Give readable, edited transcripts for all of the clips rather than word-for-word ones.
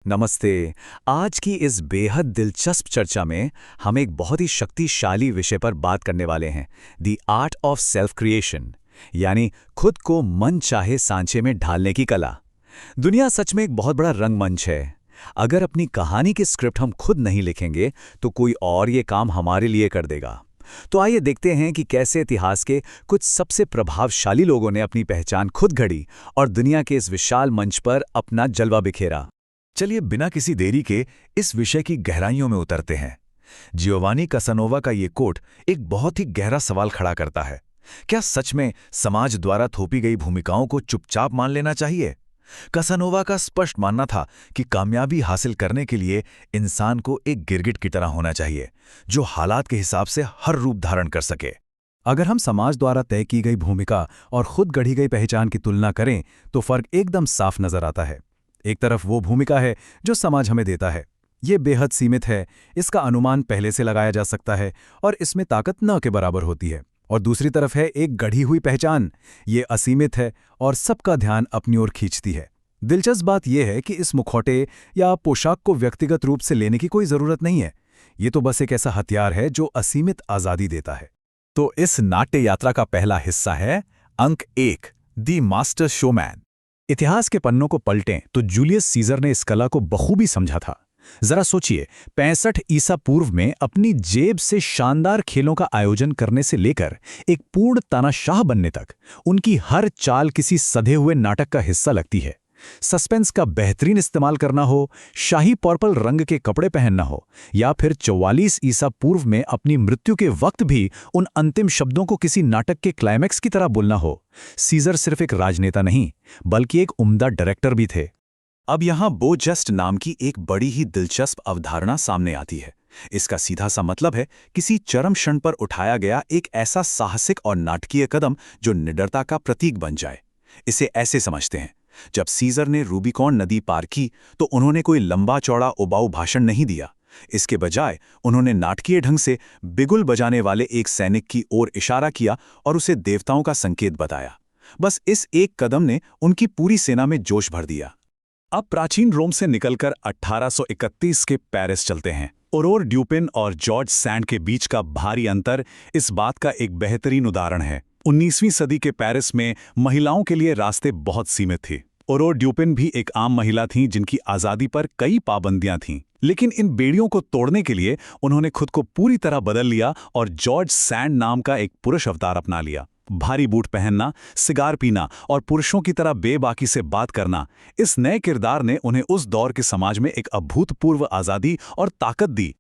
नमस्ते। आज की इस बेहद दिलचस्प चर्चा में हम एक बहुत ही शक्तिशाली विषय पर बात करने वाले हैं, the art of self creation, यानी खुद को मन चाहे सांचे में ढालने की कला। दुनिया सच में एक बहुत बड़ा रंगमंच है। अगर अपनी कहानी की स्क्रिप्ट हम खुद नहीं लिखेंगे तो कोई और ये काम हमारे लिए कर देगा। तो आइए देखते हैं कि कैसे इतिहास के कुछ सबसे प्रभावशाली लोगों ने अपनी पहचान खुद गढ़ी और दुनिया के इस विशाल मंच पर अपना जलवा बिखेरा। चलिए बिना किसी देरी के इस विषय की गहराइयों में उतरते हैं। जियोवानी कासानोवा का ये कोट एक बहुत ही गहरा सवाल खड़ा करता है। क्या सच में समाज द्वारा थोपी गई भूमिकाओं को चुपचाप मान लेना चाहिए? कासानोवा का स्पष्ट मानना था कि कामयाबी हासिल करने के लिए इंसान को एक गिरगिट की तरह होना चाहिए, जो हालात के हिसाब से हर रूप धारण कर सके। अगर हम समाज द्वारा तय की गई भूमिका और खुद गढ़ी गई पहचान की तुलना करें तो फर्क एकदम साफ नजर आता है। एक तरफ वो भूमिका है जो समाज हमें देता है, ये बेहद सीमित है, इसका अनुमान पहले से लगाया जा सकता है और इसमें ताकत न के बराबर होती है। और दूसरी तरफ है एक गढ़ी हुई पहचान, ये असीमित है और सबका ध्यान अपनी ओर खींचती है। दिलचस्प बात यह है कि इस मुखौटे या पोशाक को व्यक्तिगत रूप से लेने की कोई जरूरत नहीं है। ये तो बस एक ऐसा हथियार है जो असीमित आजादी देता है। तो इस नाट्य यात्रा का पहला हिस्सा है अंक 1, द मास्टर शोमैन। इतिहास के पन्नों को पलटें तो जूलियस सीजर ने इस कला को बखूबी समझा था। जरा सोचिए, 65 ईसा पूर्व में अपनी जेब से शानदार खेलों का आयोजन करने से लेकर एक पूर्ण तानाशाह बनने तक उनकी हर चाल किसी सधे हुए नाटक का हिस्सा लगती है। सस्पेंस का बेहतरीन इस्तेमाल करना हो, शाही पर्पल रंग के कपड़े पहनना हो, या फिर 44 ईसा पूर्व में अपनी मृत्यु के वक्त भी उन अंतिम शब्दों को किसी नाटक के क्लाइमैक्स की तरह बोलना हो, सीजर सिर्फ एक राजनेता नहीं बल्कि एक उम्दा डायरेक्टर भी थे। अब यहां बोजेस्ट नाम की एक बड़ी ही दिलचस्प अवधारणा सामने आती है। इसका सीधा सा मतलब है किसी चरम क्षण पर उठाया गया एक ऐसा साहसिक और नाटकीय कदम जो निडरता का प्रतीक बन जाए। इसे ऐसे समझते हैं, जब सीजर ने रूबिकॉन नदी पार की तो उन्होंने कोई लंबा चौड़ा उबाऊ भाषण नहीं दिया। इसके बजाय उन्होंने नाटकीय ढंग से बिगुल बजाने वाले एक सैनिक की ओर इशारा किया और उसे देवताओं का संकेत बताया। बस इस एक कदम ने उनकी पूरी सेना में जोश भर दिया। अब प्राचीन रोम से निकलकर 1831 के पेरिस चलते हैं। ऑरोर ड्यूपिन और जॉर्ज सैंड के बीच का भारी अंतर इस बात का एक बेहतरीन उदाहरण है। 19वीं सदी के पेरिस में महिलाओं के लिए रास्ते बहुत सीमित थे। ऑरोर ड्यूपिन भी एक आम महिला थीं जिनकी आज़ादी पर कई पाबंदियां थीं, लेकिन इन बेड़ियों को तोड़ने के लिए उन्होंने खुद को पूरी तरह बदल लिया और जॉर्ज सैंड नाम का एक पुरुष अवतार अपना लिया। भारी बूट पहनना, सिगार पीना और पुरुषों की तरह बेबाकी से बात करना, इस नए किरदार ने उन्हें उस दौर के समाज में एक अभूतपूर्व आज़ादी और ताकत दी।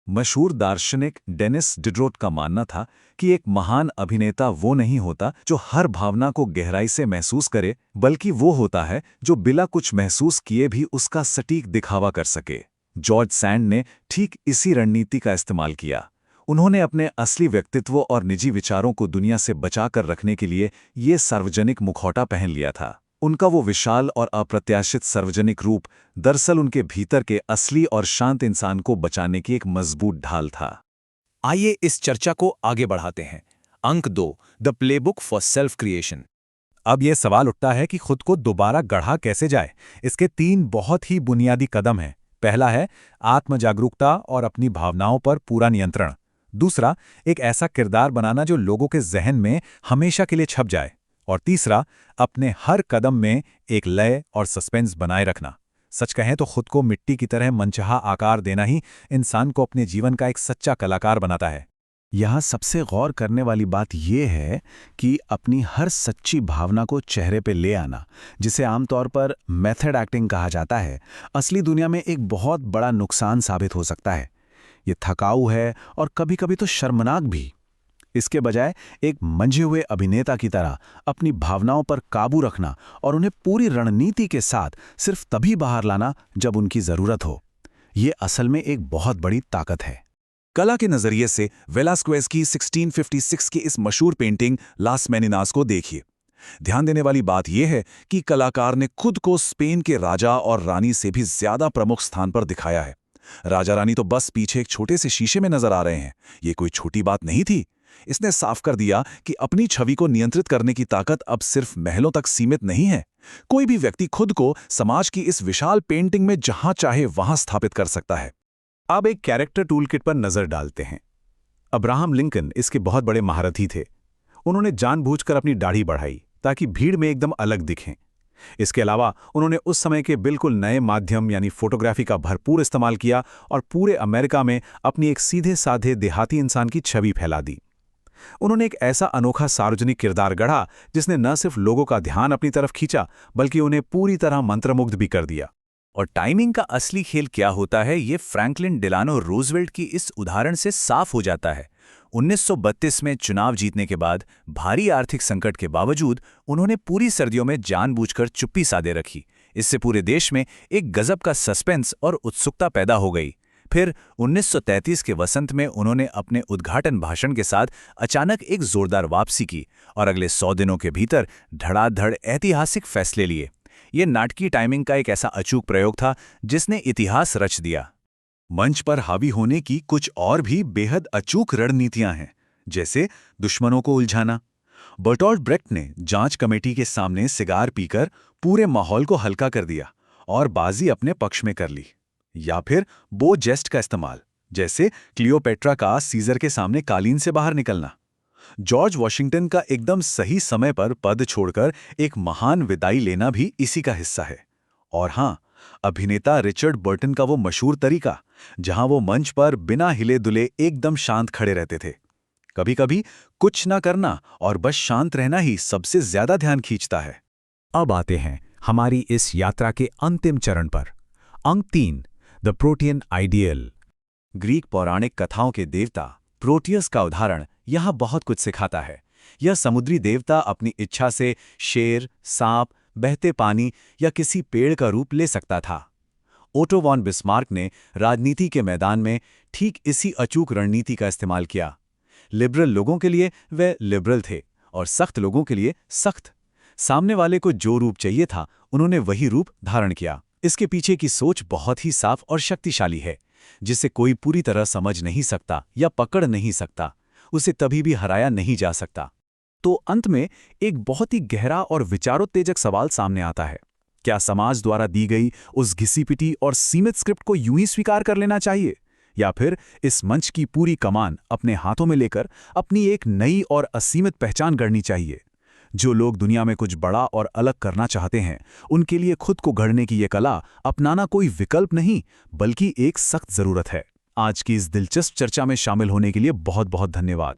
मशहूर दार्शनिक डेनिस डिड्रोट का मानना था कि एक महान अभिनेता वो नहीं होता जो हर भावना को गहराई से महसूस करे, बल्कि वो होता है जो बिना कुछ महसूस किए भी उसका सटीक दिखावा कर सके। जॉर्ज सैंड ने ठीक इसी रणनीति का इस्तेमाल किया। उन्होंने अपने असली व्यक्तित्व और निजी विचारों को दुनिया से बचाकर रखने के लिए ये सार्वजनिक मुखौटा पहन लिया था। उनका वो विशाल और अप्रत्याशित सार्वजनिक रूप दरअसल उनके भीतर के असली और शांत इंसान को बचाने की एक मजबूत ढाल था। आइए इस चर्चा को आगे बढ़ाते हैं। अंक 2, the playbook for self creation. अब यह सवाल उठता है कि खुद को दोबारा गढ़ा कैसे जाए। इसके 3 बहुत ही बुनियादी कदम हैं। पहला है आत्म जागरूकता और अपनी भावनाओं पर पूरा नियंत्रण। दूसरा, एक ऐसा किरदार बनाना जो लोगों के जहन में हमेशा के लिए छप जाए। और तीसरा, अपने हर कदम में एक लय और सस्पेंस बनाए रखना। सच कहें तो खुद को मिट्टी की तरह मनचाहा आकार देना ही इंसान को अपने जीवन का एक सच्चा कलाकार बनाता है। यहाँ सबसे गौर करने वाली बात यह है कि अपनी हर सच्ची भावना को चेहरे पे ले आना, जिसे आमतौर पर मेथड एक्टिंग कहा जाता है, असली दुनिया में एक बहुत बड़ा नुकसान साबित हो सकता है। ये थकाऊ है और कभी-कभी तो शर्मनाक भी। इसके बजाय एक मंझे हुए अभिनेता की तरह अपनी भावनाओं पर काबू रखना और उन्हें पूरी रणनीति के साथ सिर्फ तभी बाहर लाना जब उनकी जरूरत हो, ये असल में एक बहुत बड़ी ताकत है। कला के नजरिए से वेलास्क्वेज की 1656 की इस मशहूर पेंटिंग लास मेनिनास को देखिए। ध्यान देने वाली बात यह है कि कलाकार ने खुद को स्पेन के राजा और रानी से भी ज्यादा प्रमुख स्थान पर दिखाया है। राजा रानी तो बस पीछे एक छोटे से शीशे में नजर आ रहे हैं। ये कोई छोटी बात नहीं थी। इसने साफ कर दिया कि अपनी छवि को नियंत्रित करने की ताकत अब सिर्फ महलों तक सीमित नहीं है। कोई भी व्यक्ति खुद को समाज की इस विशाल पेंटिंग में जहां चाहे वहां स्थापित कर सकता है। अब एक कैरेक्टर टूलकिट पर नजर डालते हैं। अब्राहम लिंकन इसके बहुत बड़े महारथी थे। उन्होंने जानबूझकर अपनी दाढ़ी बढ़ाई ताकि भीड़ में एकदम अलग दिखें। इसके अलावा उन्होंने उस समय के बिल्कुल नए माध्यम यानी फोटोग्राफी का भरपूर इस्तेमाल किया और पूरे अमेरिका में अपनी एक सीधे साधे देहाती इंसान की छवि फैला दी। उन्होंने एक ऐसा अनोखा सार्वजनिक किरदार गढ़ा जिसने न सिर्फ लोगों का ध्यान अपनी तरफ खींचा बल्कि उन्हें पूरी तरह मंत्रमुग्ध भी कर दिया। और टाइमिंग का असली खेल क्या होता है, ये फ्रैंकलिन डिलानो रूजवेल्ट की इस उदाहरण से साफ हो जाता है। 1932 में चुनाव जीतने के बाद भारी आर्थिक संकट के बावजूद उन्होंने पूरी सर्दियों में जानबूझकर चुप्पी साधे रखी। इससे पूरे देश में एक गजब का सस्पेंस और उत्सुकता पैदा हो गई। फिर 1933 के वसंत में उन्होंने अपने उद्घाटन भाषण के साथ अचानक एक जोरदार वापसी की और अगले 100 दिनों के भीतर धड़ाधड़ ऐतिहासिक फैसले लिए। ये नाटकीय टाइमिंग का एक ऐसा अचूक प्रयोग था जिसने इतिहास रच दिया। मंच पर हावी होने की कुछ और भी बेहद अचूक रणनीतियां हैं, जैसे दुश्मनों को उलझाना। बर्टोल्ट ब्रेक्ट ने जांच कमेटी के सामने सिगार पीकर पूरे माहौल को हल्का कर दिया और बाजी अपने पक्ष में कर ली। या फिर बो जेस्ट का इस्तेमाल, जैसे क्लियोपेट्रा का सीजर के सामने कालीन से बाहर निकलना। जॉर्ज वॉशिंगटन का एकदम सही समय पर पद छोड़कर एक महान विदाई लेना भी इसी का हिस्सा है। और हां, अभिनेता रिचर्ड बर्टन का वो मशहूर तरीका जहां वो मंच पर बिना हिले दुले एकदम शांत खड़े रहते थे। कभी कभी कुछ ना करना और बस शांत रहना ही सबसे ज्यादा ध्यान खींचता है। अब आते हैं हमारी इस यात्रा के अंतिम चरण पर। अंक 3, द प्रोटियन आइडियल। ग्रीक पौराणिक कथाओं के देवता प्रोटियस का उदाहरण यहां बहुत कुछ सिखाता है। यह समुद्री देवता अपनी इच्छा से शेर, सांप, बहते पानी या किसी पेड़ का रूप ले सकता था। ओटो वॉन बिस्मार्क ने राजनीति के मैदान में ठीक इसी अचूक रणनीति का इस्तेमाल किया। लिबरल लोगों के लिए वे लिबरल थे और सख्त लोगों के लिए सख्त। सामने वाले को जो रूप चाहिए था उन्होंने वही रूप धारण किया। इसके पीछे की सोच बहुत ही साफ और शक्तिशाली है, जिसे कोई पूरी तरह समझ नहीं सकता या पकड़ नहीं सकता, उसे तभी भी हराया नहीं जा सकता। तो अंत में एक बहुत ही गहरा और विचारोत्तेजक सवाल सामने आता है। क्या समाज द्वारा दी गई उस घिसी-पिटी और सीमित स्क्रिप्ट को यूं ही स्वीकार कर लेना चाहिए, या फिर इस मंच की पूरी कमान अपने हाथों में लेकर अपनी एक नई और असीमित पहचान गढ़नी चाहिए? जो लोग दुनिया में कुछ बड़ा और अलग करना चाहते हैं, उनके लिए खुद को गढ़ने की ये कला अपनाना कोई विकल्प नहीं बल्कि एक सख्त जरूरत है। आज की इस दिलचस्प चर्चा में शामिल होने के लिए बहुत बहुत धन्यवाद।